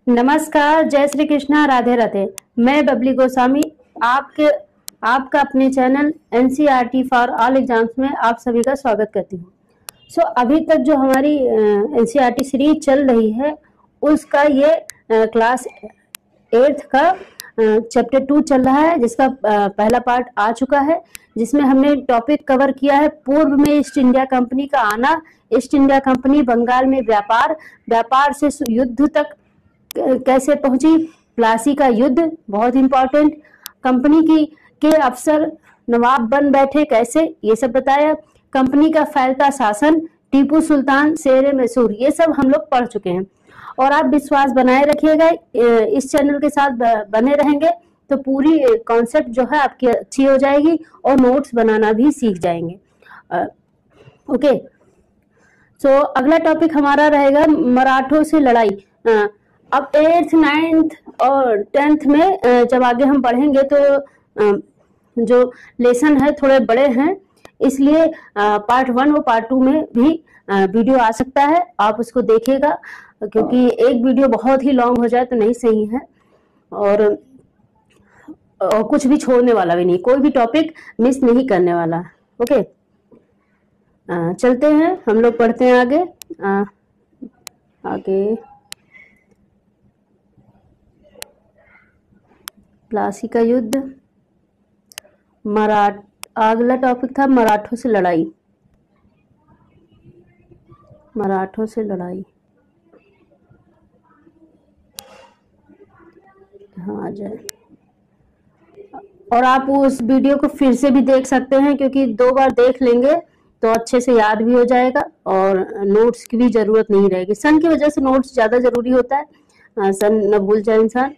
नमस्कार, जय श्री कृष्णा, राधे राधे। मैं बबली गोस्वामी आपका अपने channel NCERT for all exams में आप सभी का स्वागत करती हूँ। अभी तक जो हमारी एनसीईआरटी सीरीज चल रही है उसका ये क्लास 8th का चैप्टर 2 चल रहा है, जिसका पहला पार्ट आ चुका है, जिसमें हमने टॉपिक कवर किया है पूर्व में ईस्ट इंडिया कंपनी का आना, ईस्ट इंडिया कंपनी बंगाल में व्यापार से युद्ध तक कैसे पहुंची, प्लासी का युद्ध बहुत इंपॉर्टेंट, कंपनी के अफसर नवाब बन बैठे कैसे, ये सब बताया, कंपनी का फैलता शासन, टीपू सुल्तान शेर मैसूर, ये सब हम लोग पढ़ चुके हैं। और आप विश्वास बनाए रखिएगा, इस चैनल के साथ बने रहेंगे तो पूरी कॉन्सेप्ट जो है आपकी अच्छी हो जाएगी और नोट्स बनाना भी सीख जाएंगे। ओके, अगला टॉपिक हमारा रहेगा मराठों से लड़ाई। अब 8th 9th और 10th में जब आगे हम पढ़ेंगे तो जो लेसन है थोड़े बड़े हैं, इसलिए पार्ट 1 और पार्ट 2 में भी वीडियो आ सकता है, आप उसको देखिएगा, क्योंकि एक वीडियो बहुत ही लॉन्ग हो जाए तो नहीं सही है, और कुछ भी छोड़ने वाला भी नहीं, कोई भी टॉपिक मिस नहीं करने वाला। ओके, चलते हैं, हम लोग पढ़ते हैं आगे। आगे प्लासी का युद्ध, अगला टॉपिक था मराठों से लड़ाई। मराठों से लड़ाई हाँ, आ जाए। और आप उस वीडियो को फिर से भी देख सकते हैं, क्योंकि 2 बार देख लेंगे तो अच्छे से याद भी हो जाएगा और नोट्स की भी जरूरत नहीं रहेगी। सन की वजह से नोट्स ज्यादा जरूरी होता है, सन न भूल जाए इंसान।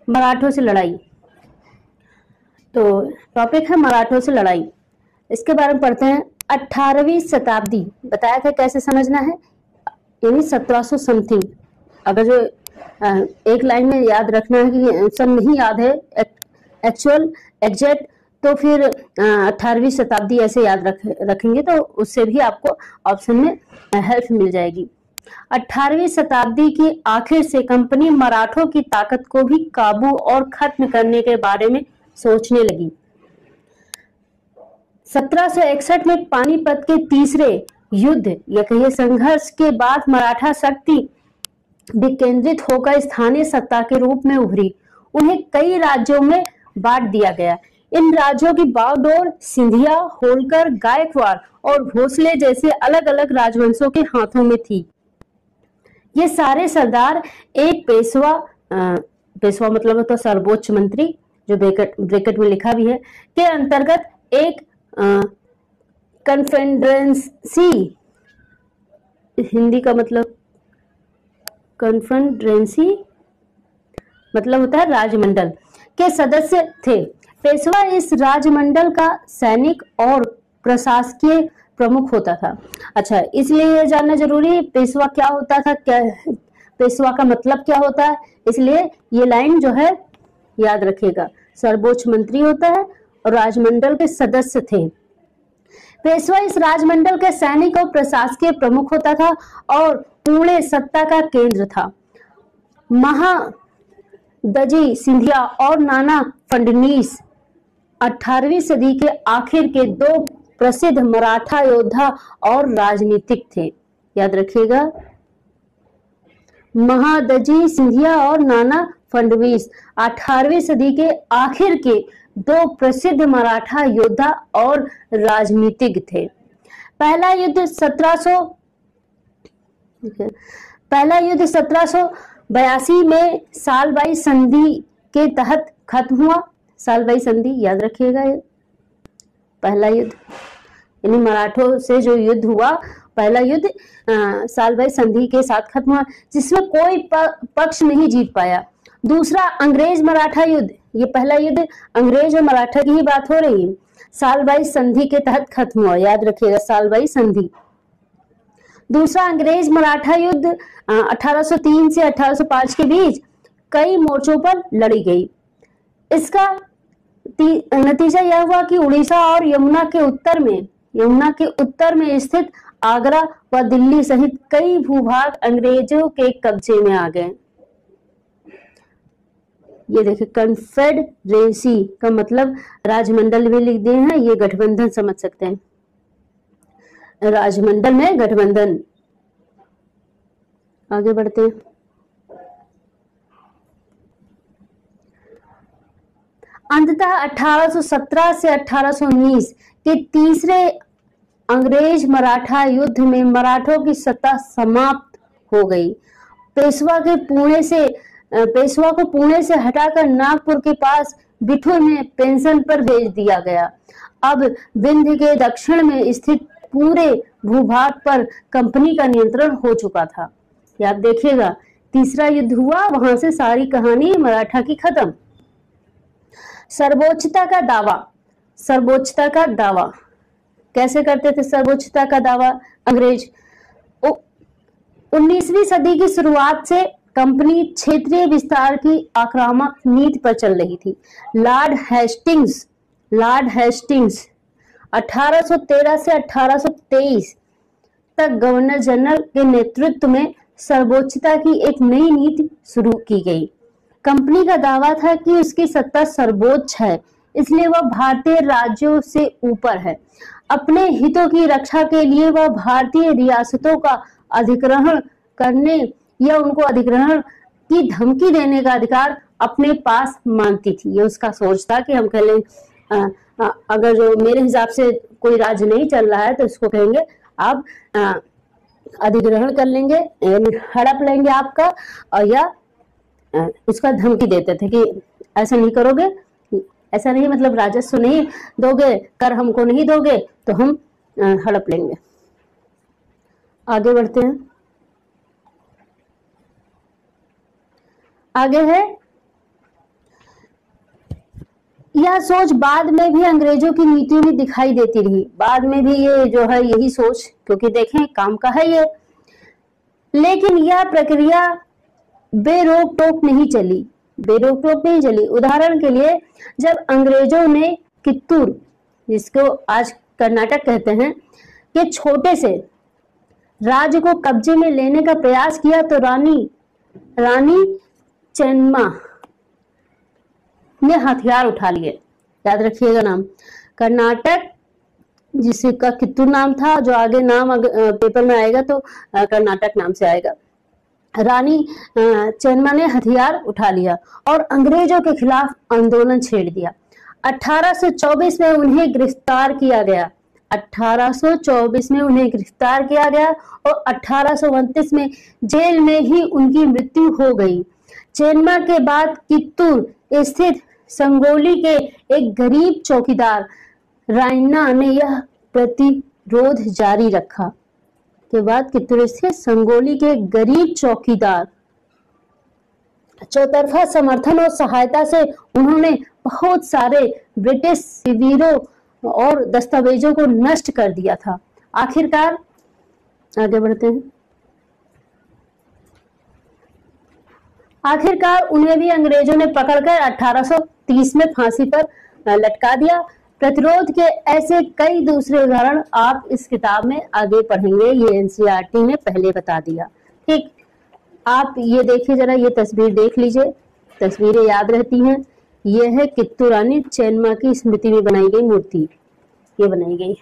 मराठों से लड़ाई, तो टॉपिक है मराठों से लड़ाई, इसके बारे में पढ़ते हैं। 18वीं शताब्दी बताया था कैसे समझना है, यानी 1700 समथिंग। अगर जो एक लाइन में याद रखना है कि सन नहीं याद है एक्चुअल एग्जैक्ट, तो फिर 18वीं शताब्दी ऐसे याद रखेंगे तो उससे भी आपको ऑप्शन में हेल्प मिल जाएगी। 18वीं शताब्दी की आखिर से कंपनी मराठों की ताकत को भी काबू और खत्म करने के बारे में सोचने लगी। 1761 में पानीपत के तीसरे युद्ध या कहिए संघर्ष के बाद मराठा शक्ति विकेंद्रित होकर स्थानीय सत्ता के रूप में उभरी। उन्हें कई राज्यों में बांट दिया गया। इन राज्यों की बागडोर सिंधिया, होलकर, गायकवाड़ और भोसले जैसे अलग अलग राजवंशों के हाथों में थी। ये सारे सरदार एक पेशवा मतलब होता सर्वोच्च मंत्री, जो ब्रैकेट में लिखा भी है, के अंतर्गत एक कन्फेडरेंसी, हिंदी का मतलब कन्फेडरेंसी मतलब होता है राजमंडल, के सदस्य थे। पेशवा इस राजमंडल का सैनिक और प्रशासकीय प्रमुख होता था। अच्छा, इसलिए ये जानना जरूरी है पेशवा क्या होता था, क्या पेशवा का मतलब क्या होता है, इसलिए ये लाइन जो है याद रखिएगा। सर्वोच्च मंत्री होता है और राजमंडल के सदस्य थे। पेशवा इस राजमंडल के सैनिक और प्रशासकीय प्रमुख होता था और पूर्ण सत्ता का केंद्र था। महादजी सिंधिया और नाना फडणवीस 18वीं सदी के आखिर के 2 प्रसिद्ध मराठा योद्धा और राजनीतिक थे। याद रखिएगा, महादजी सिंधिया और नाना फडणवीस 18वीं सदी के आखिर के 2 प्रसिद्ध मराठा योद्धा और राजनीतिक थे। पहला युद्ध 1782 में सालबाई संधि के तहत खत्म हुआ। सालबाई संधि याद रखिएगा, पहला युद्ध यानी मराठों से जो युद्ध हुआ, पहला युद्ध सालबाई संधि के साथ खत्म हुआ, जिसमें कोई पक्ष नहीं जीत पाया। दूसरा अंग्रेज मराठा युद्ध, ये पहला युद्ध अंग्रेज और मराठा की ही बात हो रही है, सालबाई संधि के तहत खत्म हुआ। याद रखिएगा, सालबाई संधि। दूसरा अंग्रेज मराठा युद्ध 1803 से 1805 के बीच कई मोर्चों पर लड़ी गई। इसका नतीजा यह हुआ कि उड़ीसा और यमुना के उत्तर में स्थित आगरा व दिल्ली सहित कई भूभाग अंग्रेजों के कब्जे में आ गए। ये देखिए, कन्फेडरेसी का मतलब राजमंडल भी लिख दिए हैं, ये गठबंधन समझ सकते हैं, राजमंडल में गठबंधन। आगे बढ़ते हैं। अंततः 1817 से 1819 के तीसरे अंग्रेज मराठा युद्ध में मराठों की सत्ता समाप्त हो गई। पेशवा को पुणे से हटाकर नागपुर के पास बिठूर में पेंशन पर भेज दिया गया। अब विंध्य के दक्षिण में स्थित पूरे भूभाग पर कंपनी का नियंत्रण हो चुका था। ये आप देखिएगा, तीसरा युद्ध हुआ, वहां से सारी कहानी मराठा की खत्म। सर्वोच्चता का दावा। सर्वोच्चता का दावा कैसे करते थे? सर्वोच्चता का दावा अंग्रेज 19वीं सदी की शुरुआत से कंपनी क्षेत्रीय विस्तार की आक्रामक नीति पर चल रही थी। लॉर्ड हेस्टिंग्स 1813 से 1823 तक गवर्नर जनरल के नेतृत्व में सर्वोच्चता की एक नई नीति शुरू की गई। कंपनी का दावा था कि उसकी सत्ता सर्वोच्च है, इसलिए वह भारतीय राज्यों से ऊपर है। अपने हितों की रक्षा के लिए वह भारतीय रियासतों का अधिग्रहण करने या उनको अधिग्रहण की धमकी देने का अधिकार अपने पास मानती थी। ये उसका सोच था कि हम कह लें अगर जो मेरे हिसाब से कोई राज्य नहीं चल रहा है तो इसको कहेंगे आप अधिग्रहण कर लेंगे, हड़प लेंगे आपका, और या उसका धमकी देते थे कि ऐसा नहीं करोगे, ऐसा नहीं मतलब राजस्व नहीं दोगे, कर हमको नहीं दोगे तो हम हड़प लेंगे। आगे बढ़ते हैं। आगे है, यह सोच बाद में भी अंग्रेजों की नीतियों में दिखाई देती रही। बाद में भी ये जो है यही सोच, क्योंकि देखें काम का है ये, लेकिन यह प्रक्रिया बेरोक टोक नहीं चली। उदाहरण के लिए जब अंग्रेजों ने कित्तूर, जिसको आज कर्नाटक कहते हैं, के छोटे से राज्य को कब्जे में लेने का प्रयास किया तो रानी चेन्नम्मा ने हथियार उठा लिए। याद रखिएगा नाम, कर्नाटक जिसका कित्तूर नाम था, जो आगे नाम पेपर में आएगा तो कर्नाटक नाम से आएगा। रानी चेन्नम्मा ने हथियार उठा लिया और अंग्रेजों के खिलाफ आंदोलन छेड़ दिया। 1824 में उन्हें गिरफ्तार किया गया। 1824 में उन्हें गिरफ्तार किया गया और 1829 में जेल में ही उनकी मृत्यु हो गई। चेन्नम्मा के बाद कित्तूर स्थित संगोली के एक गरीब चौकीदार रायन्ना ने यह प्रतिरोध जारी रखा। के बाद कित्तूर स्थित संगोली के गरीब चौकीदार चौतरफा समर्थन और सहायता से उन्होंने बहुत सारे ब्रिटिश शिविरों और दस्तावेजों को नष्ट कर दिया था। आखिरकार आगे बढ़ते हैं। आखिरकार उन्हें भी अंग्रेजों ने पकड़कर 1830 में फांसी पर लटका दिया। प्रतिरोध के ऐसे कई दूसरे उदाहरण आप इस किताब में आगे पढ़ेंगे, ये एनसीईआरटी ने पहले बता दिया। ठीक, आप ये देखिए जरा, ये तस्वीर देख लीजिए, तस्वीरें याद रहती हैं। ये है कित्तूर रानी चेन्नम्मा की स्मृति में बनाई गई मूर्ति, ये बनाई गई।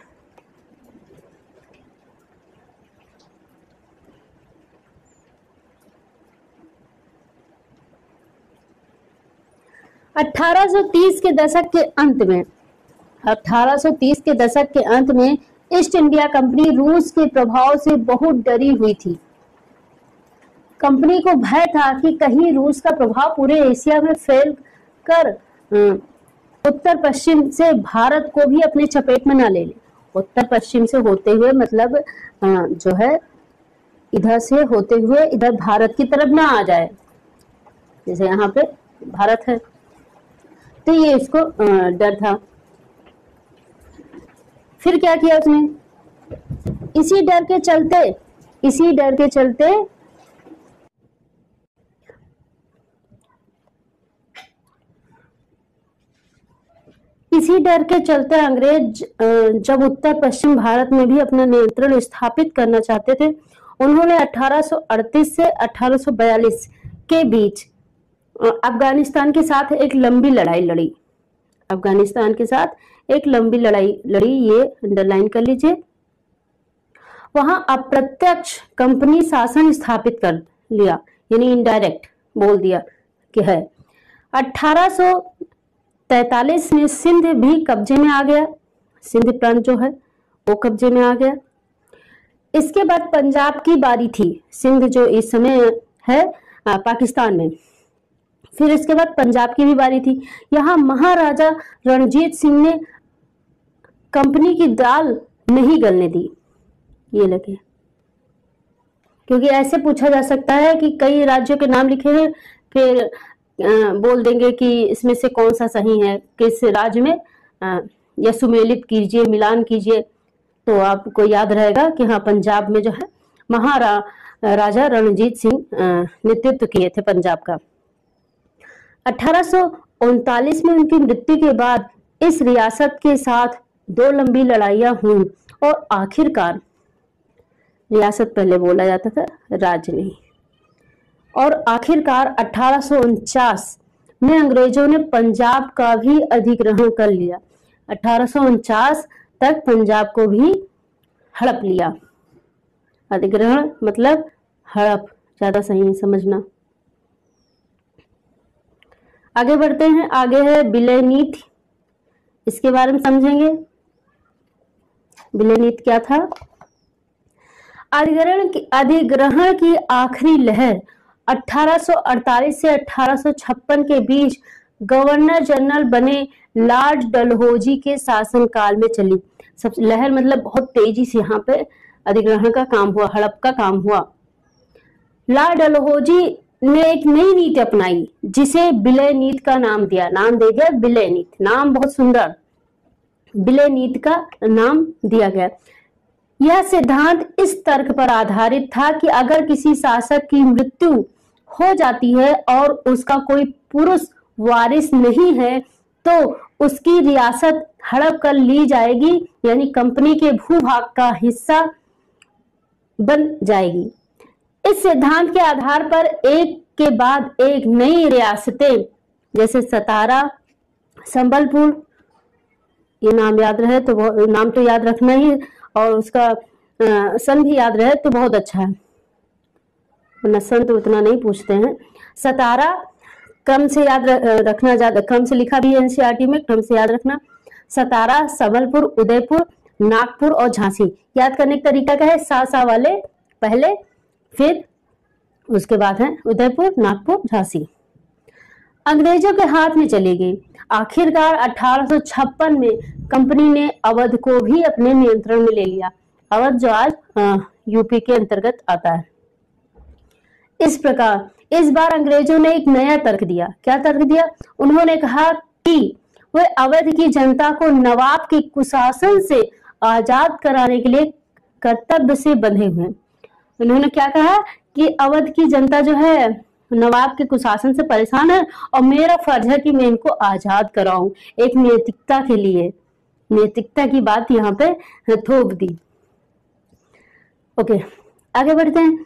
(1830 के दशक के अंत में 1830 के दशक के अंत में ईस्ट इंडिया कंपनी रूस के प्रभाव से बहुत डरी हुई थी। कंपनी को भय था कि कहीं रूस का प्रभाव पूरे एशिया में फैल कर उत्तर पश्चिम से भारत को भी अपने चपेट में न ले ले। उत्तर पश्चिम से होते हुए मतलब जो है इधर से होते हुए इधर भारत की तरफ ना आ जाए, जैसे यहाँ पे भारत है, तो ये इसको डर था। फिर क्या किया उसने? इसी डर के चलते इसी डर के चलते अंग्रेज जब उत्तर पश्चिम भारत में भी अपना नियंत्रण स्थापित करना चाहते थे, उन्होंने 1838 से 1842 के बीच अफगानिस्तान के साथ एक लंबी लड़ाई लड़ी। अफगानिस्तान के साथ एक लंबी लड़ाई लड़ी, ये अंडरलाइन कर लीजिए। वहां अप्रत्यक्ष कंपनी शासन स्थापित कर लिया, यानी इनडायरेक्ट बोल दिया कि है। 1843 में सिंध भी कब्जे में आ गया, सिंध प्रांत जो है वो कब्जे में आ गया। इसके बाद पंजाब की बारी थी, सिंध जो इस समय है पाकिस्तान में। फिर इसके बाद पंजाब की भी बारी थी। यहाँ महाराजा रणजीत सिंह ने कंपनी की दाल नहीं गलने दी, ये लगे, क्योंकि ऐसे पूछा जा सकता है कि कई राज्यों के नाम लिखे हैं, फिर बोल देंगे कि इसमें से कौन सा सही है, किस राज्य में, या सुमेलित कीजिए, मिलान कीजिए, तो आपको याद रहेगा कि हाँ पंजाब में जो है महाराजा रणजीत सिंह नेतृत्व किए थे पंजाब का। 1839 में उनकी मृत्यु के बाद इस रियासत के साथ 2 लंबी लड़ाइयां हुई और आखिरकार, रियासत पहले बोला जाता था, राज्य नहीं, और आखिरकार 1849 में अंग्रेजों ने पंजाब का भी अधिग्रहण कर लिया। 1849 तक पंजाब को भी हड़प लिया। अधिग्रहण मतलब हड़प, ज्यादा सही है समझना। आगे बढ़ते हैं, आगे है विलय नीति, इसके बारे में समझेंगे। विलय नीति क्या था? अधिग्रहण की आखिरी लहर 1848 से 1856 के बीच गवर्नर जनरल बने लॉर्ड डलहौजी के शासनकाल में चली। सब लहर मतलब बहुत तेजी से यहाँ पे अधिग्रहण का काम हुआ, हड़प का काम हुआ। लॉर्ड डलहौजी ने एक नई नीति अपनाई जिसे विलय नीति का नाम दे दिया विलय नीति। नाम बहुत सुंदर, विलय नीति का नाम दिया गया। यह सिद्धांत इस तर्क पर आधारित था कि अगर किसी शासक की मृत्यु हो जाती है और उसका कोई पुरुष वारिस नहीं है तो उसकी रियासत हड़प कर ली जाएगी, यानी कंपनी के भूभाग का हिस्सा बन जाएगी। इस सिद्धांत के आधार पर एक के बाद एक नई रियासतें जैसे सतारा, संबलपुर, ये नाम याद रहे तो नाम तो याद रखना ही, और उसका सन भी याद रहे तो बहुत अच्छा है, वरना सन तो उतना नहीं पूछते हैं। सतारा क्रम से याद रखना, ज्यादा क्रम से लिखा भी है एनसीईआरटी में, क्रम से याद रखना। सतारा, संबलपुर, उदयपुर, नागपुर और झांसी। याद करने का तरीका क्या है? सा वाले पहले, फिर उसके बाद है उदयपुर, नागपुर, झांसी। अंग्रेजों के हाथ में चली गई। आखिरकार 1856 में कंपनी ने अवध को भी अपने नियंत्रण में ले लिया। अवध जो आज यूपी के अंतर्गत आता है। इस प्रकार इस बार अंग्रेजों ने एक नया तर्क दिया। क्या तर्क दिया? उन्होंने कहा कि वे अवध की जनता को नवाब के कुशासन से आजाद कराने के लिए कर्तव्य से बंधे हुए हैं। उन्होंने क्या कहा कि अवध की जनता जो है नवाब के कुशासन से परेशान है और मेरा फर्ज है कि मैं इनको आजाद कराऊं, एक नैतिकता के लिए। नैतिकता की बात यहाँ पे थोप दी। ओके, आगे बढ़ते हैं।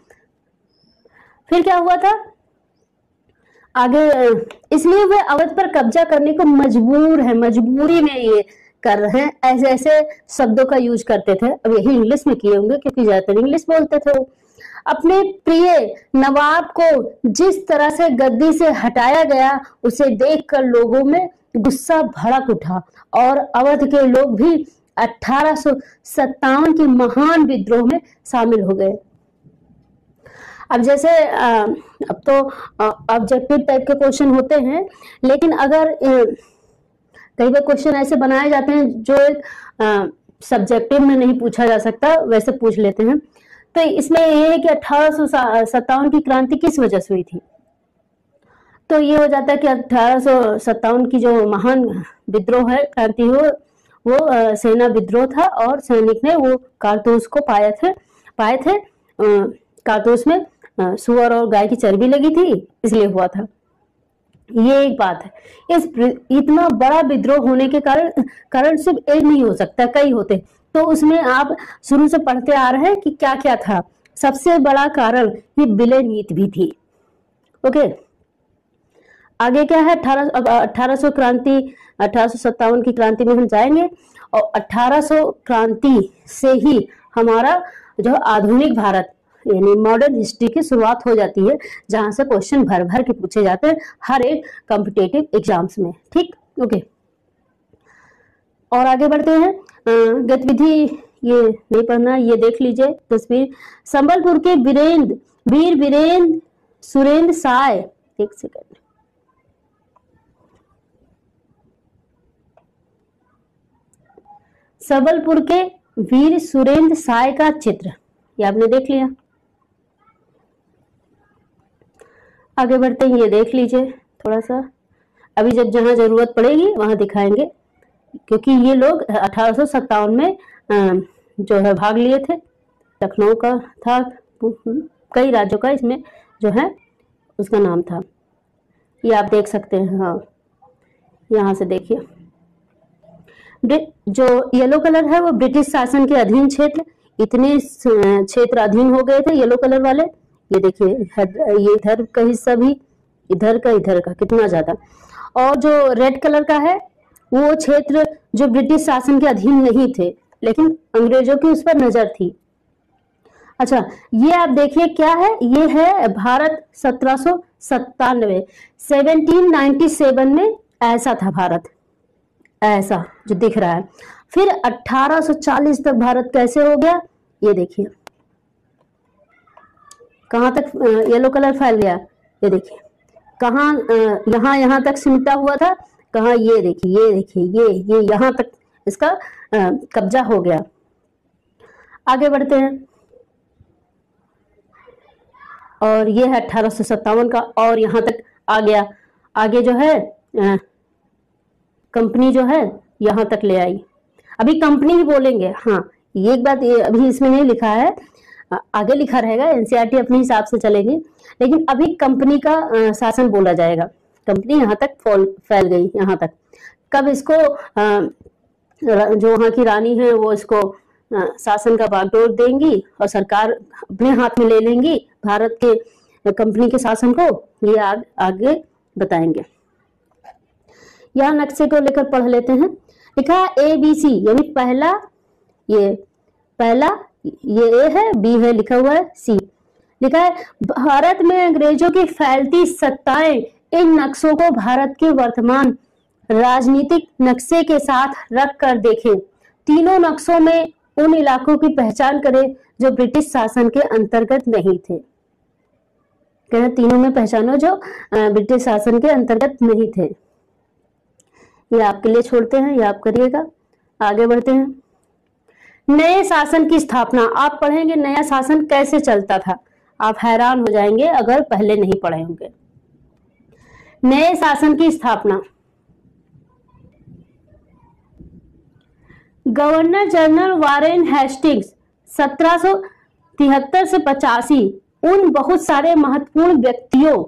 फिर क्या हुआ था आगे? इसलिए वे अवध पर कब्जा करने को मजबूर है, मजबूरी में ये कर रहे हैं। ऐसे ऐसे शब्दों का यूज करते थे। अब यही इंग्लिश में किए होंगे क्योंकि ज्यादातर इंग्लिश बोलते थे वो। अपने प्रिय नवाब को जिस तरह से गद्दी से हटाया गया उसे देखकर लोगों में गुस्सा भड़क उठा और अवध के लोग भी 1857 के महान विद्रोह में शामिल हो गए। अब जैसे अब तो ऑब्जेक्टिव टाइप के क्वेश्चन होते हैं, लेकिन अगर कई बार क्वेश्चन ऐसे बनाए जाते हैं जो एक सब्जेक्टिव में नहीं पूछा जा सकता, वैसे पूछ लेते हैं। तो इसमें ये है कि 1857 की क्रांति किस वजह से हुई थी? तो ये हो जाता है कि 1857 की जो महान विद्रोह है, क्रांति हो, वो सेना विद्रोह था और सैनिक ने वो कारतूस को पाए थे। कारतूस में सुअर और गाय की चर्बी लगी थी, इसलिए हुआ था। ये एक बात है। इतना बड़ा विद्रोह होने के कारण सिर्फ एक नहीं हो सकता, कई होते। तो उसमें आप शुरू से पढ़ते आ रहे हैं कि क्या क्या था। सबसे बड़ा कारण ये विलय नीति भी थी। ओके, आगे क्या है? 1800 क्रांति, 1857 की क्रांति में हम जाएंगे, और 1800 क्रांति से ही हमारा जो आधुनिक भारत यानी मॉडर्न हिस्ट्री की शुरुआत हो जाती है, जहां से क्वेश्चन भर भर के पूछे जाते हैं हर एक कॉम्पिटेटिव एग्जाम्स में। ठीक, ओके। और आगे बढ़ते हैं। गतिविधि ये नहीं पढ़ना, ये देख लीजिए तस्वीर। संबलपुर के वीर वीरेंद्र सुरेंद्र साय, एक सेकंड, संबलपुर के वीर सुरेंद्र साय का चित्र ये आपने देख लिया। आगे बढ़ते हैं, ये देख लीजिए थोड़ा सा, अभी जब जहां जरूरत पड़ेगी वहां दिखाएंगे, क्योंकि ये लोग 1857 में जो है भाग लिए थे। लखनऊ का था, कई राज्यों का इसमें जो है उसका नाम था। ये आप देख सकते हैं। हाँ, यहाँ से देखिए, जो येलो कलर है वो ब्रिटिश शासन के अधीन क्षेत्र, इतने क्षेत्र अधीन हो गए थे येलो कलर वाले। ये देखिए, ये इधर का हिस्सा भी, इधर का कितना ज्यादा। और जो रेड कलर का है वो क्षेत्र जो ब्रिटिश शासन के अधीन नहीं थे, लेकिन अंग्रेजों की उस पर नजर थी। अच्छा, ये आप देखिए क्या है, ये है भारत 1797, 1797 में ऐसा था भारत, ऐसा जो दिख रहा है। फिर 1840 तक भारत कैसे हो गया, ये देखिए कहां तक येलो कलर फैल गया। ये देखिए कहां, यहां तक सिमटा हुआ था, कहां, ये देखिए ये यहां तक इसका कब्जा हो गया। आगे बढ़ते हैं, और ये है 1857 का, और यहां तक आ गया। आगे जो है कंपनी जो है यहां तक ले आई। अभी कंपनी ही बोलेंगे। हाँ, ये एक बात, ये अभी इसमें नहीं लिखा है, आगे लिखा रहेगा, एनसीईआरटी अपने हिसाब से चलेगी, लेकिन अभी कंपनी का शासन बोला जाएगा। कंपनी यहाँ तक फैल गई, यहाँ तक। कब इसको जो वहाँ की रानी है वो इसको शासन का बागडोर देंगी और सरकार अपने हाथ में ले लेंगी भारत के कंपनी के शासन को, ये आगे बताएंगे। यहाँ नक्शे को लेकर पढ़ लेते हैं। लिखा है ABC, यानी पहला, ये A है, B है, लिखा हुआ है C। लिखा है भारत में अंग्रेजों की फैलती सत्ताएं इन नक्शों को भारत के वर्तमान राजनीतिक नक्शे के साथ रख कर देखें। तीनों नक्शों में उन इलाकों की पहचान करें जो ब्रिटिश शासन के अंतर्गत नहीं थे। कहना तीनों में पहचानो जो ब्रिटिश शासन के अंतर्गत नहीं थे। ये आपके लिए छोड़ते हैं, ये आप करिएगा। आगे बढ़ते हैं। नए शासन की स्थापना, आप पढ़ेंगे नया शासन कैसे चलता था, आप हैरान हो जाएंगे अगर पहले नहीं पढ़े होंगे। नए शासन की स्थापना, गवर्नर जनरल वारेन हेस्टिंग्स 1773 से 85 उन बहुत सारे महत्वपूर्ण व्यक्तियों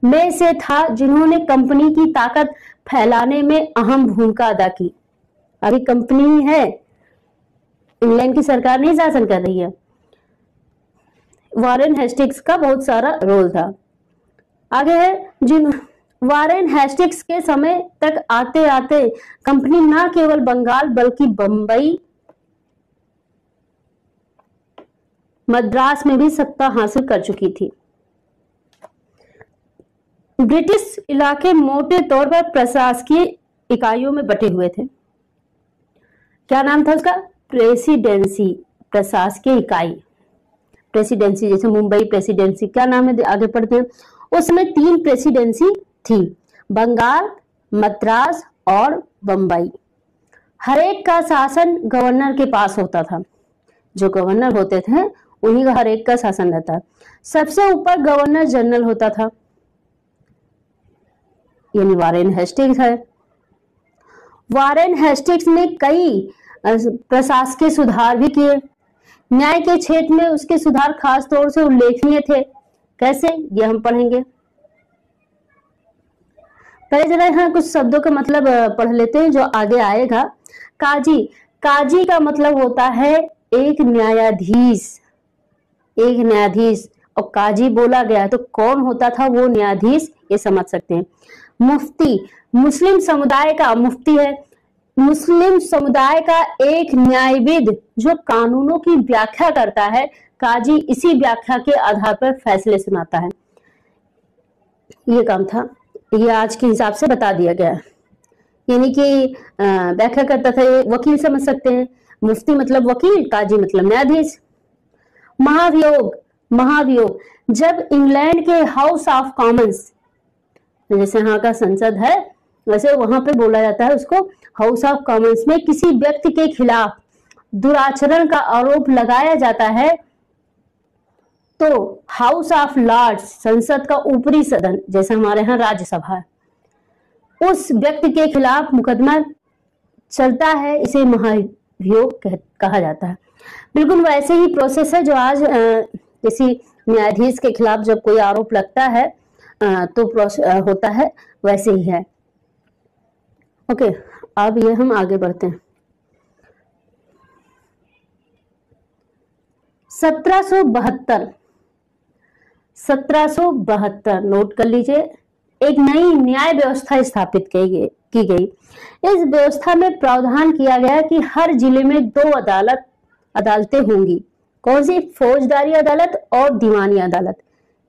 में से था जिन्होंने कंपनी की ताकत फैलाने में अहम भूमिका अदा की। अभी कंपनी है, इंग्लैंड की सरकार नहीं शासन कर रही है। वारेन हेस्टिंग्स का बहुत सारा रोल था। आगे है, वारेन हेस्टिंग्स के समय तक आते आते कंपनी न केवल बंगाल बल्कि बंबई, मद्रास में भी सत्ता हासिल कर चुकी थी। ब्रिटिश इलाके मोटे तौर पर प्रशासकीय इकाइयों में बटे हुए थे। क्या नाम था उसका? प्रेसिडेंसी, प्रशासकीय इकाई। प्रेसिडेंसी जैसे मुंबई प्रेसिडेंसी, क्या नाम है आगे पढ़ते हैं। उसमें 3 प्रेसिडेंसी थी, बंगाल, मद्रास और बंबई। हर एक का शासन गवर्नर के पास होता था। जो गवर्नर होते थे उन्हीं का हर एक का शासन रहता। सबसे ऊपर गवर्नर जनरल होता था, यानी वारेन हेस्टिंग्स है। वारेन हेस्टिंग्स ने कई प्रशासकीय सुधार भी किए। न्याय के क्षेत्र में उसके सुधार खास तौर से उल्लेखनीय थे। कैसे, ये हम पढ़ेंगे। पहले जरा यहाँ कुछ शब्दों का मतलब पढ़ लेते हैं जो आगे आएगा। काजी, काजी का मतलब होता है एक न्यायाधीश, एक न्यायाधीश। और काजी बोला गया तो कौन होता था वो न्यायाधीश, ये समझ सकते हैं। मुफ्ती, मुस्लिम समुदाय का, मुफ्ती है मुस्लिम समुदाय का एक न्यायविद जो कानूनों की व्याख्या करता है। काजी इसी व्याख्या के आधार पर फैसले सुनाता है। ये काम था, ये आज के हिसाब से बता दिया गया है। यानी कि व्याख्या करता था, ये वकील समझ सकते हैं। मुफ्ती मतलब वकील, काजी मतलब न्यायाधीश। महाभियोग, महाभियोग जब इंग्लैंड के हाउस ऑफ कॉमन्स, जैसे यहाँ का संसद है वैसे वहां पे बोला जाता है उसको, हाउस ऑफ कॉमन्स में किसी व्यक्ति के खिलाफ दुराचरण का आरोप लगाया जाता है तो हाउस ऑफ लॉर्ड्स, संसद का ऊपरी सदन, जैसे हमारे यहाँ राज्यसभा है, उस व्यक्ति के खिलाफ मुकदमा चलता है, इसे महाभियोग कहा जाता है। बिल्कुल वैसे ही प्रोसेस है जो आज किसी न्यायाधीश के खिलाफ जब कोई आरोप लगता है तो होता है, वैसे ही है। ओके, अब ये हम आगे बढ़ते हैं। 1772 नोट कर लीजिए, एक नई न्याय व्यवस्था स्थापित की गई। इस व्यवस्था में प्रावधान किया गया कि हर जिले में 2 अदालतें होंगी। कौन सी? फौजदारी अदालत और दीवानी अदालत।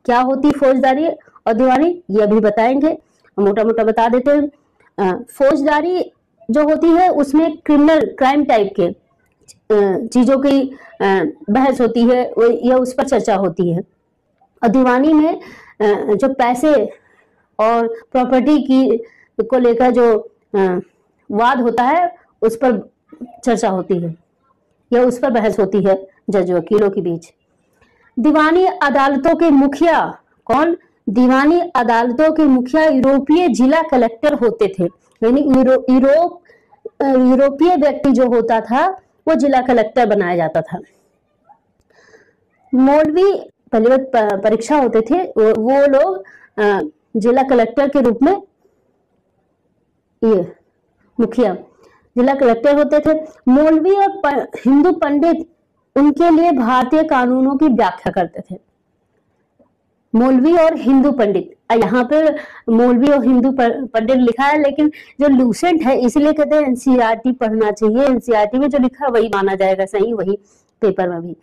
क्या होती फौजदारी और दीवानी, ये भी बताएंगे, मोटा मोटा बता देते हैं। फौजदारी जो होती है उसमें क्रिमिनल क्राइम टाइप के चीजों की बहस होती है या उस पर चर्चा होती है। और दीवानी में जो पैसे और प्रॉपर्टी की को लेकर जो वाद होता है उस पर चर्चा होती है या उस पर बहस होती है जज वकीलों के बीच। दीवानी अदालतों के मुखिया कौन? दीवानी अदालतों के मुखिया यूरोपीय जिला कलेक्टर होते थे। यानी यूरोपीय व्यक्ति जो होता था वो जिला कलेक्टर बनाया जाता था। मौलवी पहले परीक्षा होते थे, वो लोग जिला कलेक्टर के रूप में, ये मुखिया जिला कलेक्टर होते थे। मौलवी और हिंदू पंडित उनके लिए भारतीय कानूनों की व्याख्या करते थे। मौलवी और हिंदू पंडित, यहाँ पे मौलवी और हिंदू पंडित लिखा है, लेकिन जो लूसेंट है इसलिए कहते हैं एनसीईआरटी पढ़ना चाहिए। एनसीईआरटी में जो लिखा है वही माना जाएगा सही, वही पेपर में भी,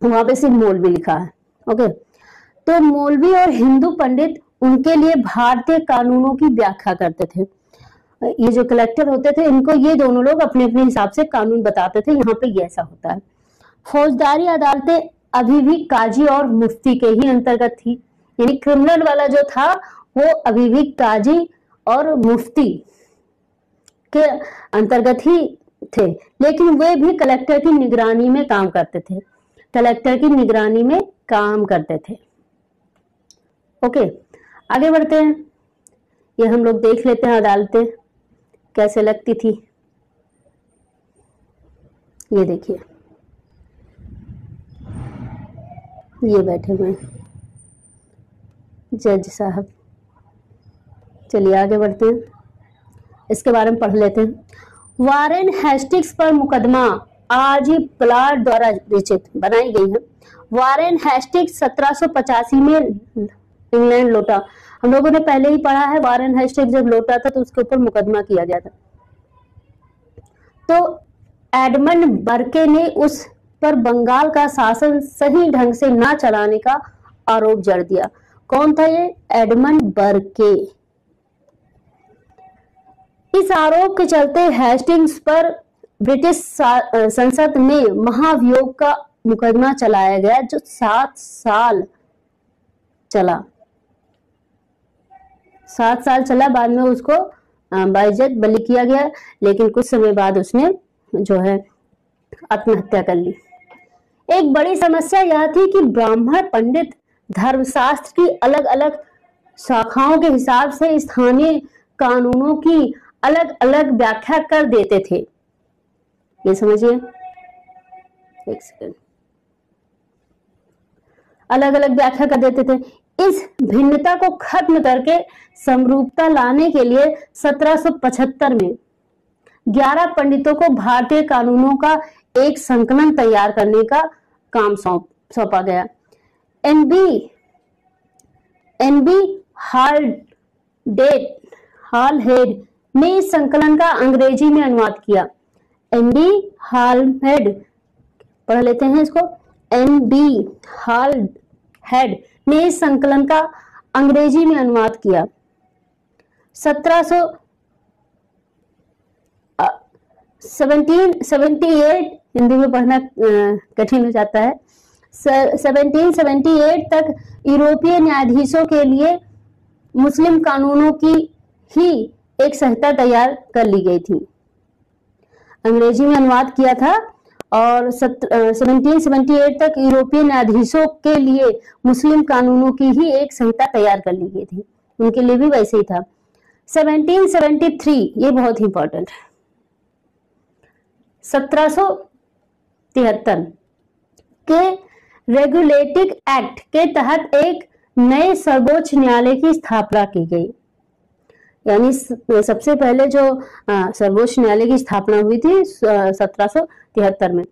वहां पे सिर्फ मौलवी लिखा है। ओके, तो मौलवी और हिंदू पंडित उनके लिए भारतीय कानूनों की व्याख्या करते थे। ये जो कलेक्टर होते थे इनको ये दोनों लोग अपने अपने हिसाब से कानून बताते थे। यहाँ पे ये ऐसा होता है। फौजदारी अदालतें अभी भी काजी और मुफ्ती के ही अंतर्गत थी। यानी क्रिमिनल वाला जो था वो अभी भी काजी और मुफ्ती के अंतर्गत ही थे, लेकिन वे भी कलेक्टर की निगरानी में काम करते थे। कलेक्टर की निगरानी में काम करते थे। ओके, आगे बढ़ते हैं। ये हम लोग देख लेते हैं अदालतें कैसे लगती थी। ये देखिए, ये बैठे हुए जज साहब। चलिए आगे बढ़ते हैं, इसके बारे में पढ़ लेते हैं। वारेन हेस्टिंग्स पर मुकदमा आज ही प्लाट द्वारा रचित बनाई गई है। वारेन हेस्टिंग्स 1785 में इंग्लैंड लौटा। हम लोगों ने पहले ही पढ़ा है, वारेन हेस्टिंग्स जब लौटा था तो उसके ऊपर मुकदमा किया गया था। तो एडमंड बर्के ने उस पर बंगाल का शासन सही ढंग से ना चलाने का आरोप जड़ दिया। कौन था ये? Edmund Burke. इस आरोप के चलते हेस्टिंग्स पर ब्रिटिश संसद में महाभियोग का मुकदमा चलाया गया, जो 7 साल चला। 7 साल चला। बाद में उसको बाइज्जत बरी किया गया, लेकिन कुछ समय बाद उसने जो है आत्महत्या कर ली। एक बड़ी समस्या यह थी कि ब्राह्मण पंडित धर्मशास्त्र की अलग अलग शाखाओं के हिसाब से स्थानीय कानूनों की अलग अलग व्याख्या कर देते थे। ये समझिए, एक सेकंड, अलग अलग व्याख्या कर देते थे। इस भिन्नता को खत्म करके समरूपता लाने के लिए 1775 में 11 पंडितों को भारतीय कानूनों का एक संकलन तैयार करने का काम सौंपा गया। एनबी हॉलहेड ने इस संकलन का अंग्रेजी में अनुवाद किया। एनबी हॉलहेड, पढ़ लेते हैं इसको। एनबी हॉलहेड ने इस संकलन का अंग्रेजी में अनुवाद किया। 1778, हिंदी में पढ़ना कठिन हो जाता है। 1778 तक यूरोपीय न्यायाधीशों के लिए मुस्लिम कानूनों की ही एक संहिता तैयार कर ली गई थी। अंग्रेजी में अनुवाद किया था और 1778 तक यूरोपीय न्यायाधीशों के लिए मुस्लिम कानूनों की ही एक संहिता तैयार कर ली गई थी। उनके लिए भी वैसे ही था। 1773, ये बहुत इंपॉर्टेंट है, 1773 के रेगुलेटिंग एक्ट के तहत एक नए सर्वोच्च न्यायालय की स्थापना की गई। यानी सबसे पहले जो सर्वोच्च न्यायालय की स्थापना हुई थी 1773 में।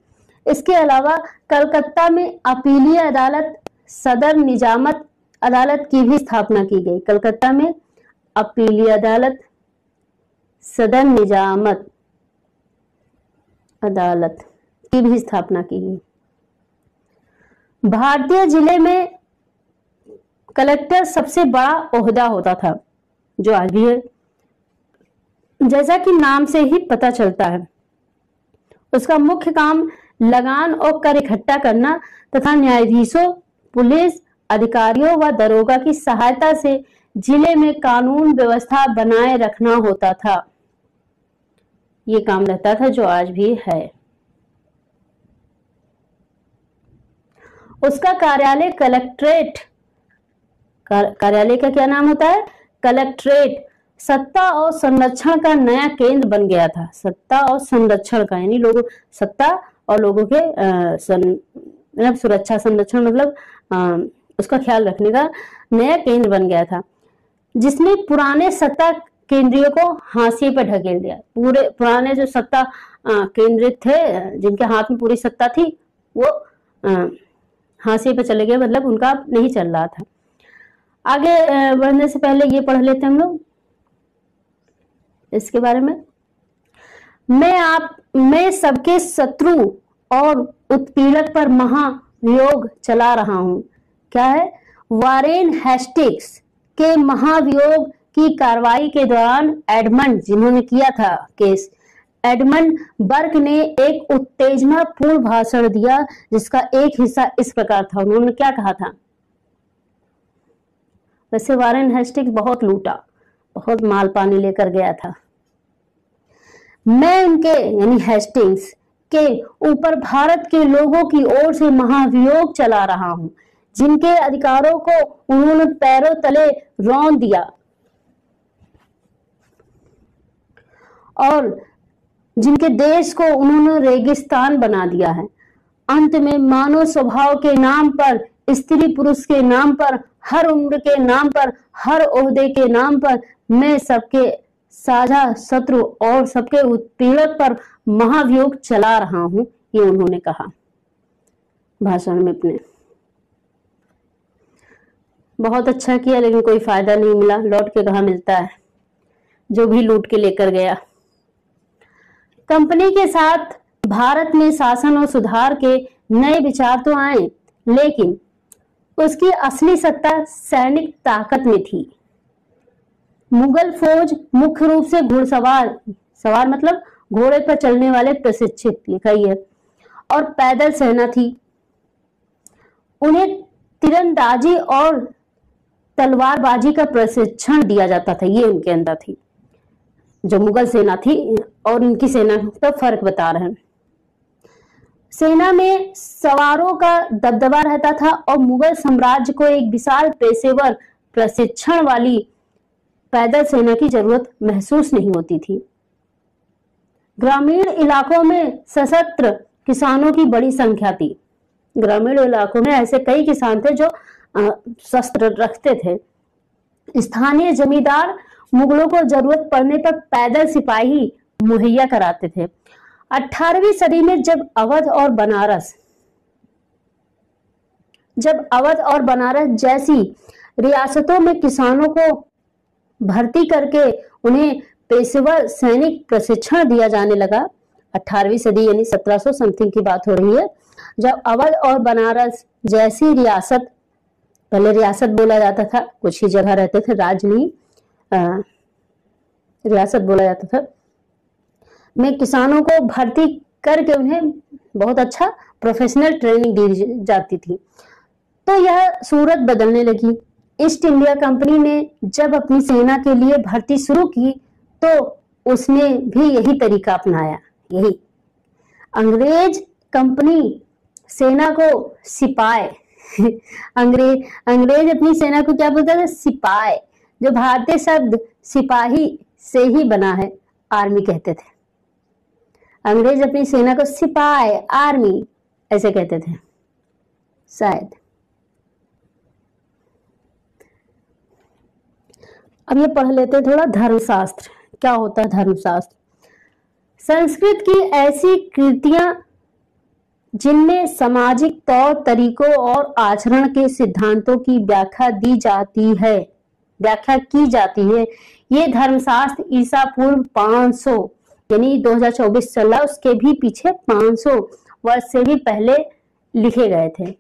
इसके अलावा कलकत्ता में अपीलीय अदालत, सदर निजामत अदालत की भी स्थापना की गई। कलकत्ता में अपीलीय अदालत, सदर निजामत अदालत की भी स्थापना की गई। भारतीय जिले में कलेक्टर सबसे बड़ा ओहदा होता था, जो आज भी है। जैसा कि नाम से ही पता चलता है, उसका मुख्य काम लगान और कर इकट्ठा करना तथा न्यायाधीशों, पुलिस अधिकारियों व दरोगा की सहायता से जिले में कानून व्यवस्था बनाए रखना होता था। ये काम रहता था, जो आज भी है। उसका कार्यालय कलेक्ट्रेट, कार्यालय का क्या नाम होता है? कलेक्ट्रेट, सत्ता और संरक्षण का नया केंद्र बन गया था। सत्ता और संरक्षण का, यानी लोगों, सत्ता और लोगों के मतलब सुरक्षा, संरक्षण मतलब उसका ख्याल रखने का नया केंद्र बन गया था, जिसने पुराने सत्ता केंद्रियों को हाशिए पर ढकेल दिया। पूरे पुराने जो सत्ता केंद्रित थे, जिनके हाथ में पूरी सत्ता थी, वो हाशिए पर चले गए, मतलब उनका नहीं चल रहा था। आगे बढ़ने से पहले ये पढ़ लेते हैं हम लोग इसके बारे में। मैं सबके शत्रु और उत्पीड़क पर महाभियोग चला रहा हूं। क्या है? वारेन हेस्टिंग्स के महाभियोग की कार्रवाई के दौरान एडमंड, जिन्होंने किया था केस, एडमंड बर्क ने एक उत्तेजनापूर्ण भाषण दिया, जिसका एक हिस्सा इस प्रकार था। उन्होंने क्या कहा था? वैसे वारेन हेस्टिंग्स बहुत लूटा, बहुत माल पानी लेकर गया था। मैं इनके, यानी हेस्टिंग्स के ऊपर भारत के लोगों की ओर से महाभियोग चला रहा हूं, जिनके अधिकारों को उन्होंने पैरों तले रौंद दिया और जिनके देश को उन्होंने रेगिस्तान बना दिया है। अंत में मानव स्वभाव के नाम पर, स्त्री पुरुष के नाम पर, हर उम्र के नाम पर, हर ओहदे के नाम पर मैं सबके साझा शत्रु और सबके उत्पीड़क पर महाभियोग चला रहा हूं, ये उन्होंने कहा भाषण में अपने। बहुत अच्छा किया, लेकिन कोई फायदा नहीं मिला। लौट के कहाँ मिलता है? जो भी लूट के लेकर गया। कंपनी के साथ भारत में शासन और सुधार के नए विचार तो आए, लेकिन उसकी असली सत्ता सैनिक ताकत में थी। मुगल फौज मुख्य रूप से घुड़सवार, सवार मतलब घोड़े पर चलने वाले प्रशिक्षित, लिखा ही है, और पैदल सेना थी। उन्हें तीरंदाजी और तलवारबाजी का प्रशिक्षण दिया जाता था, ये उनके अंदर थी। जो मुगल सेना थी और इनकी सेना का फर्क बता रहे हैं। सेना में सवारों का दबदबा रहता था और मुगल साम्राज्य को एक विशाल पेशेवर प्रशिक्षण वाली पैदल सेना की जरूरत महसूस नहीं होती थी। ग्रामीण इलाकों में सशस्त्र किसानों की बड़ी संख्या थी। ग्रामीण इलाकों में ऐसे कई किसान थे जो शस्त्र रखते थे। स्थानीय जमींदार मुगलों को जरूरत पड़ने पर पैदल सिपाही मुहैया कराते थे। 18वीं सदी में जब अवध और बनारस जैसी रियासतों में किसानों को भर्ती करके उन्हें पेशेवर सैनिक प्रशिक्षण दिया जाने लगा, 18वीं सदी यानी 1700 समथिंग की बात हो रही है, जब अवध और बनारस जैसी रियासत, पहले रियासत बोला जाता था, कुछ ही जगह रहते थे, राज्य नहीं, रियासत बोला जाता था, में किसानों को भर्ती करके उन्हें बहुत अच्छा प्रोफेशनल ट्रेनिंग दी जाती थी, तो यह सूरत बदलने लगी। ईस्ट इंडिया कंपनी ने जब अपनी सेना के लिए भर्ती शुरू की तो उसने भी यही तरीका अपनाया। यही अंग्रेज कंपनी सेना को सिपाही अंग्रेज अपनी सेना को क्या बोलता था? सिपाही, जो भारतीय शब्द सिपाही से ही बना है, आर्मी कहते थे। अंग्रेज अपनी सेना को सिपाही, आर्मी ऐसे कहते थे शायद। अब ये पढ़ लेते थोड़ा धर्मशास्त्र। क्या होता है धर्मशास्त्र? संस्कृत की ऐसी कृतियां जिनमें सामाजिक तौर तरीकों और आचरण के सिद्धांतों की व्याख्या की जाती है, ये धर्मशास्त्र ईसा पूर्व 500 यानी 2024 चला, उसके भी पीछे 500 वर्ष से भी पहले लिखे गए थे।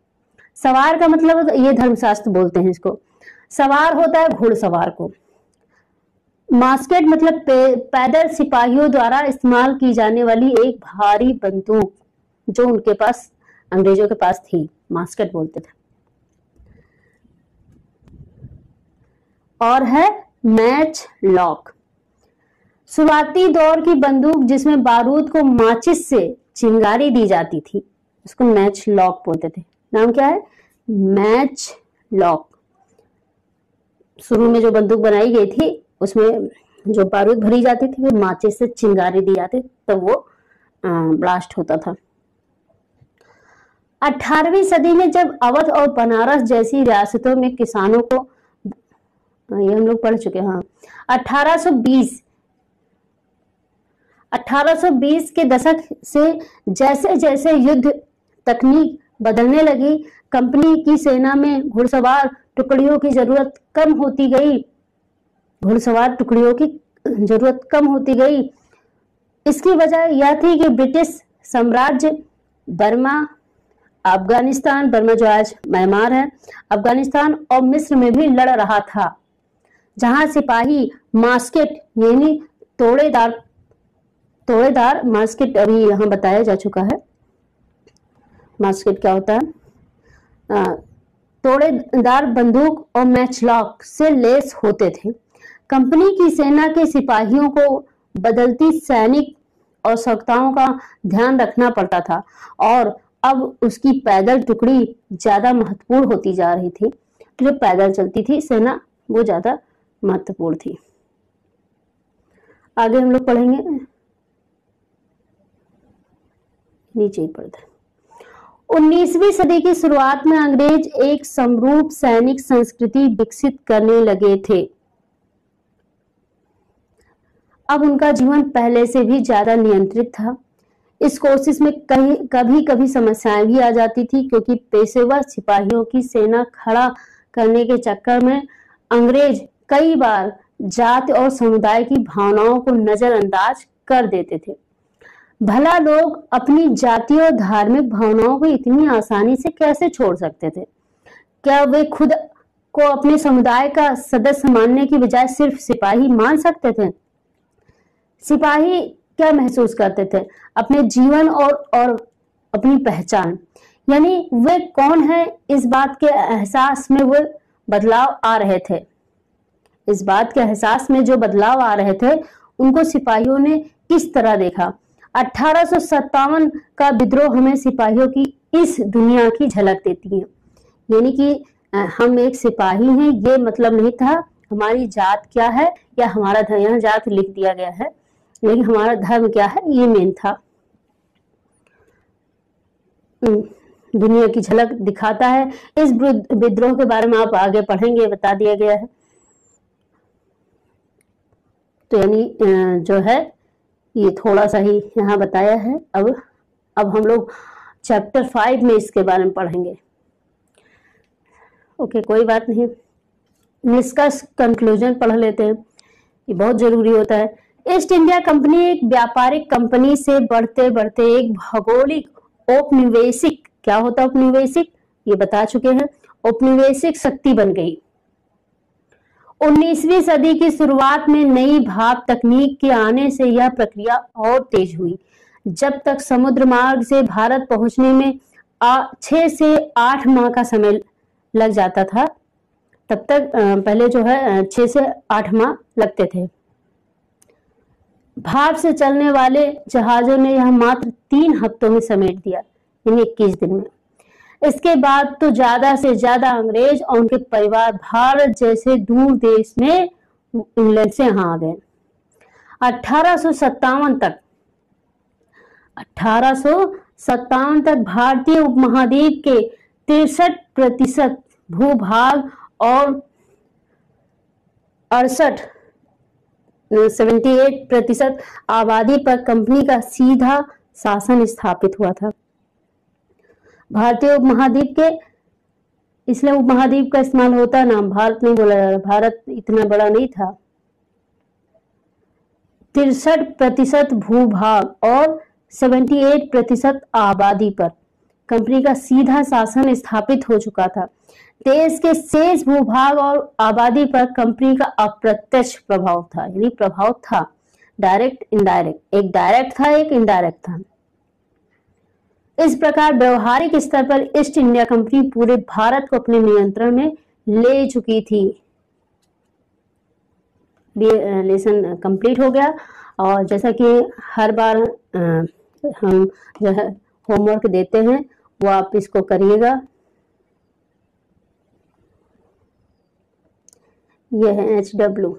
सवार का मतलब, ये धर्मशास्त्र बोलते हैं इसको। सवार होता है घुड़सवार को। मास्केट मतलब पैदल सिपाहियों द्वारा इस्तेमाल की जाने वाली एक भारी बंदूक जो उनके पास, अंग्रेजों के पास थी, मास्केट बोलते थे। और है मैच लॉक, शुरुआती दौर की बंदूक जिसमें बारूद को माचिस से चिंगारी दी जाती थी, उसको मैच लॉक बोलते थे। नाम क्या है? Match lock. शुरू में जो बंदूक बनाई गई थी उसमें जो बारूद भरी जाती थी, फिर माचिस से चिंगारी दी जाती, तब वो ब्लास्ट होता था। 18वीं सदी में जब अवध और बनारस जैसी रियासतों में किसानों को, ये हम लोग पढ़ चुके हैं, हाँ, 1820 के दशक से जैसे जैसे युद्ध तकनीक बदलने लगी, कंपनी की सेना में घुड़सवार टुकड़ियों की जरूरत कम होती गई। इसकी वजह यह थी कि ब्रिटिश साम्राज्य बर्मा जो आज म्यांमार है, अफगानिस्तान और मिस्र में भी लड़ रहा था, जहां सिपाही मास्केट यानी तोड़ेदार मास्केट, अभी यहां बताया जा चुका है मास्केट क्या होता है, तोड़ेदार बंदूक और मैचलॉक से लेस होते थे। कंपनी की सेना के सिपाहियों को बदलती सैनिक आवश्यकताओं का ध्यान रखना पड़ता था और अब उसकी पैदल टुकड़ी ज्यादा महत्वपूर्ण होती जा रही थी। जो पैदल चलती थी सेना वो ज्यादा महत्वपूर्ण थी। आगे हम लोग पढ़ेंगे, नीचे ही पढ़ते हैं। 19वीं सदी की शुरुआत में अंग्रेज एक समरूप सैनिक संस्कृति विकसित करने लगे थे। अब उनका जीवन पहले से भी ज्यादा नियंत्रित था। इस कोशिश में कभी कभी समस्याएं भी आ जाती थी, क्योंकि पेशेवर सिपाहियों की सेना खड़ा करने के चक्कर में अंग्रेज कई बार जाति और समुदाय की भावनाओं को नजरअंदाज कर देते थे। भला लोग अपनी जातीय और धार्मिक भावनाओं को इतनी आसानी से कैसे छोड़ सकते थे? क्या वे खुद को अपने समुदाय का सदस्य मानने की बजाय सिर्फ सिपाही मान सकते थे? सिपाही क्या महसूस करते थे? अपने जीवन और अपनी पहचान, यानी वे कौन है, इस बात के एहसास में वो बदलाव आ रहे थे। इस बात के एहसास में जो बदलाव आ रहे थे, उनको सिपाहियों ने किस तरह देखा? 1857 का विद्रोह हमें सिपाहियों की इस दुनिया की झलक देती है। यानी कि हम एक सिपाही हैं, ये मतलब नहीं था हमारी जात क्या है या हमारा धर्म, यहाँ जात लिख दिया गया है, लेकिन हमारा धर्म क्या है ये मेन था। दुनिया की झलक दिखाता है। इस विद्रोह के बारे में आप आगे पढ़ेंगे, बता दिया गया है। तो यानी जो है ये थोड़ा सा ही यहाँ बताया है। अब हम लोग चैप्टर 5 में इसके बारे में पढ़ेंगे। ओके, कोई बात नहीं। निष्कर्ष, कंक्लूजन पढ़ लेते हैं, ये बहुत जरूरी होता है। ईस्ट इंडिया कंपनी एक व्यापारिक कंपनी से बढ़ते बढ़ते एक भौगोलिक औपनिवेशिक, क्या होता है औपनिवेशिक, ये बता चुके हैं, औपनिवेशिक शक्ति बन गई। 19वीं सदी की शुरुआत में नई भाप तकनीक के आने से यह प्रक्रिया और तेज हुई। जब तक समुद्र मार्ग से भारत पहुंचने में 6 से 8 माह का समय लग जाता था, तब तक पहले जो है 6 से 8 माह लगते थे। भाप से चलने वाले जहाजों ने यह मात्र 3 हफ्तों में समेट दिया, यानी 21 दिन में। इसके बाद तो ज्यादा से ज्यादा अंग्रेज और उनके परिवार भारत जैसे दूर देश में इंग्लैंड से यहाँ आ गए। 1857 तक भारतीय उपमहाद्वीप के 63% भूभाग और 78% आबादी पर कंपनी का सीधा शासन स्थापित हुआ था। भारतीय उपमहाद्वीप के, इसलिए उपमहाद्वीप का इस्तेमाल होता है, नाम भारत नहीं बोला जा रहा, भारत इतना बड़ा नहीं था। 63% भूभाग और 78% आबादी पर कंपनी का सीधा शासन स्थापित हो चुका था। देश के शेष भूभाग और आबादी पर कंपनी का अप्रत्यक्ष प्रभाव था, यानी प्रभाव था, डायरेक्ट इनडायरेक्ट, एक डायरेक्ट था एक इनडायरेक्ट था। इस प्रकार व्यवहारिक स्तर पर ईस्ट इंडिया कंपनी पूरे भारत को अपने नियंत्रण में ले चुकी थी। लेसन कंप्लीट हो गया। और जैसा कि हर बार हम जो है होमवर्क देते हैं वो आप इसको करिएगा। यह है HW,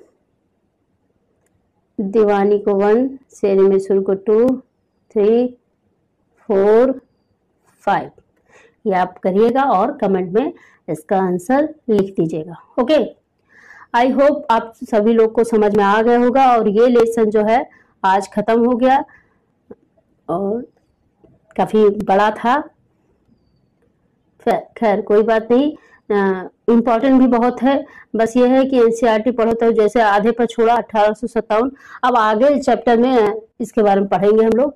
दीवानी को 1, शेर मिसुर को 2, 3, 4, 5, ये आप करिएगा और कमेंट में इसका आंसर लिख दीजिएगा। ओके, आई होप आप सभी लोग को समझ में आ गया होगा। और ये लेसन जो है आज खत्म हो गया और काफी बड़ा था, खैर कोई बात नहीं, इम्पोर्टेंट भी बहुत है। बस ये है कि NCERT पढ़ो तो जैसे आधे पर छोड़ा 1857, अब आगे चैप्टर में इसके बारे में पढ़ेंगे हम लोग।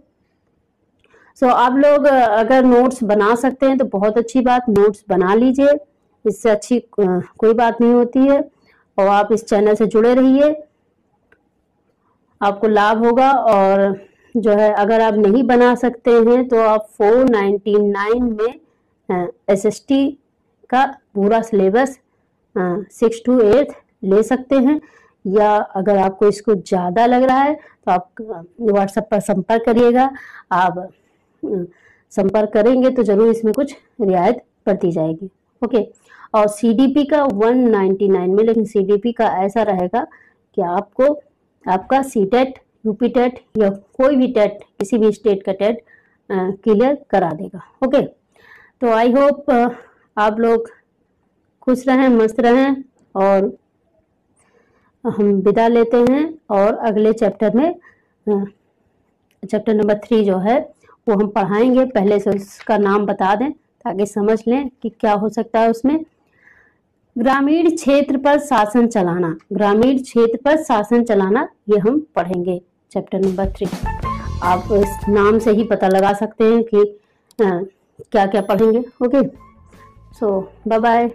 सो आप लोग अगर नोट्स बना सकते हैं तो बहुत अच्छी बात, नोट्स बना लीजिए, इससे अच्छी कोई बात नहीं होती है। और आप इस चैनल से जुड़े रहिए, आपको लाभ होगा। और जो है अगर आप नहीं बना सकते हैं तो आप 499 में SST का पूरा सिलेबस 6 to 8 ले सकते हैं। या अगर आपको इसको ज़्यादा लग रहा है तो आप व्हाट्सएप पर संपर्क करिएगा। आप संपर्क करेंगे तो जरूर इसमें कुछ रियायत बढ़ती जाएगी। ओके, और CDP का 199 में, लेकिन CDP का ऐसा रहेगा कि आपको आपका CTET, UP TET या कोई भी टेट, किसी भी स्टेट का टेट क्लियर करा देगा। ओके, तो आई होप आप लोग खुश रहें, मस्त रहें। और हम विदा लेते हैं और अगले चैप्टर में चैप्टर नंबर 3 जो है वो हम पढ़ाएंगे। पहले से उसका नाम बता दें ताकि समझ लें कि क्या हो सकता है उसमें। ग्रामीण क्षेत्र पर शासन चलाना, ग्रामीण क्षेत्र पर शासन चलाना, ये हम पढ़ेंगे चैप्टर नंबर 3। आप इस नाम से ही पता लगा सकते हैं कि क्या क्या पढ़ेंगे। ओके, सो बाय बाय।